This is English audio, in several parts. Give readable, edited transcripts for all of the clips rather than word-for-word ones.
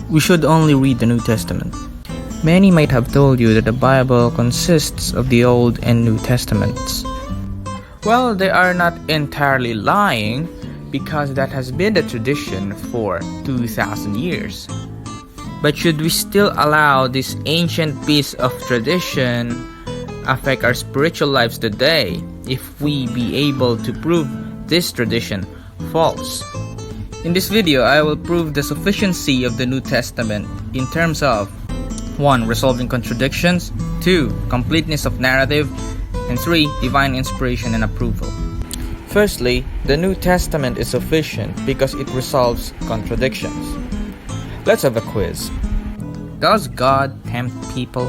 we should only read the New Testament. Many might have told you that the Bible consists of the Old and New Testaments. Well, they are not entirely lying, because that has been the tradition for 2,000 years. But should we still allow this ancient piece of tradition affect our spiritual lives today if we be able to prove this tradition false? In this video, I will prove the sufficiency of the New Testament in terms of 1. Resolving contradictions, 2. Completeness of narrative, and 3. Divine inspiration and approval. Firstly, the New Testament is sufficient because it resolves contradictions. Let's have a quiz. Does God tempt people?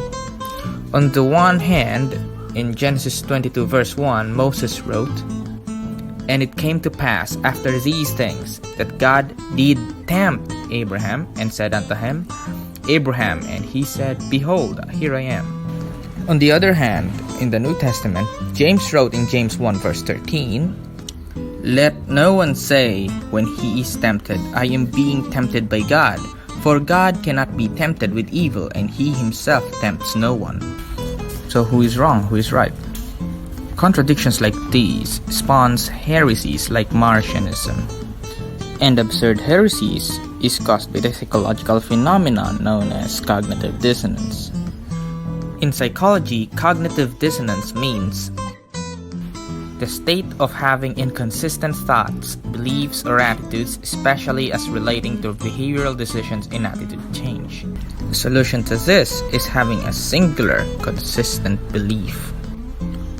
On the one hand, in Genesis 22 verse 1, Moses wrote, "And it came to pass after these things that God did tempt Abraham, and said unto him, Abraham, and he said, Behold, here I am." On the other hand, in the New Testament, James wrote in James 1 verse 13, "Let no one say when he is tempted, I am being tempted by God. For God cannot be tempted with evil, and he himself tempts no one." So who is wrong? Who is right? Contradictions like these spawns heresies like Marcionism. And absurd heresies is caused by the psychological phenomenon known as cognitive dissonance. In psychology, cognitive dissonance means the state of having inconsistent thoughts, beliefs, or attitudes, especially as relating to behavioral decisions and attitude change. The solution to this is having a singular, consistent belief,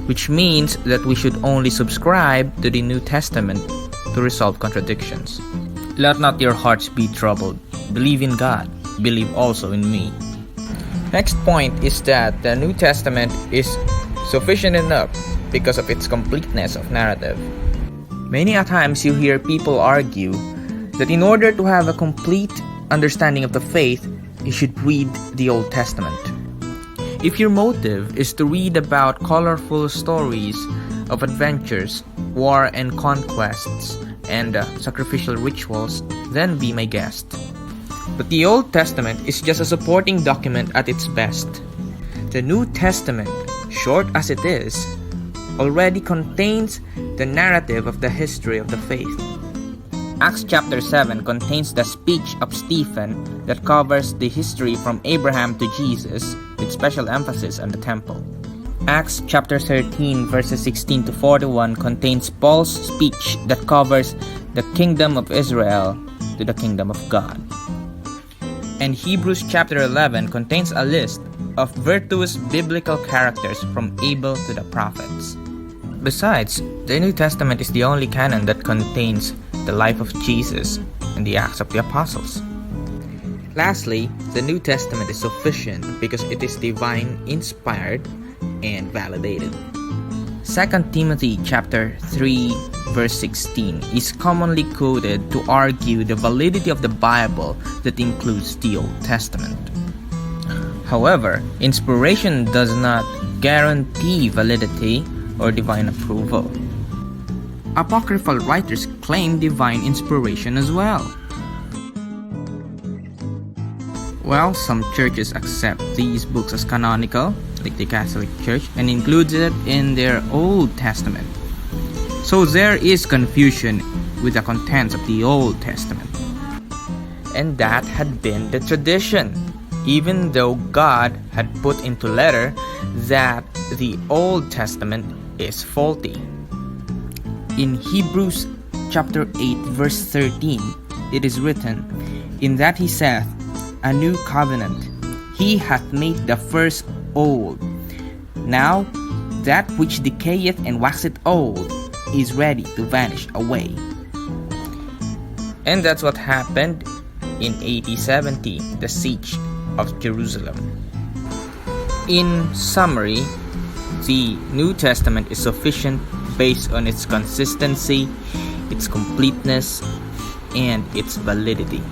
which means that we should only subscribe to the New Testament to resolve contradictions. Let not your hearts be troubled. Believe in God. Believe also in me. Next point is that the New Testament is sufficient enough because of its completeness of narrative. Many a times you hear people argue that in order to have a complete understanding of the faith, you should read the Old Testament. If your motive is to read about colorful stories of adventures, war and conquests, and sacrificial rituals, then be my guest. But the Old Testament is just a supporting document at its best. The New Testament, short as it is, already contains the narrative of the history of the faith. Acts chapter 7 contains the speech of Stephen that covers the history from Abraham to Jesus, with special emphasis on the temple. Acts chapter 13 verses 16 to 41 contains Paul's speech that covers the kingdom of Israel to the kingdom of God. And Hebrews chapter 11 contains a list of virtuous biblical characters from Abel to the prophets. Besides, the New Testament is the only canon that contains the life of Jesus and the Acts of the Apostles. Lastly, the New Testament is sufficient because it is divine inspired and validated. 2 Timothy chapter 3 verse 16 is commonly quoted to argue the validity of the Bible that includes the Old Testament. However, inspiration does not guarantee validity or divine approval. Apocryphal writers claim divine inspiration as well. Well, some churches accept these books as canonical, like the Catholic Church, and includes it in their Old Testament. So there is confusion with the contents of the Old Testament. And that had been the tradition, even though God had put into letter that the Old Testament is faulty. In Hebrews chapter 8 verse 13, it is written, "In that he saith, a new covenant, he hath made the first old. Now that which decayeth and waxeth old is ready to vanish away." And that's what happened in AD 70, the siege of Jerusalem. In summary, the New Testament is sufficient based on its consistency, its completeness, and its validity.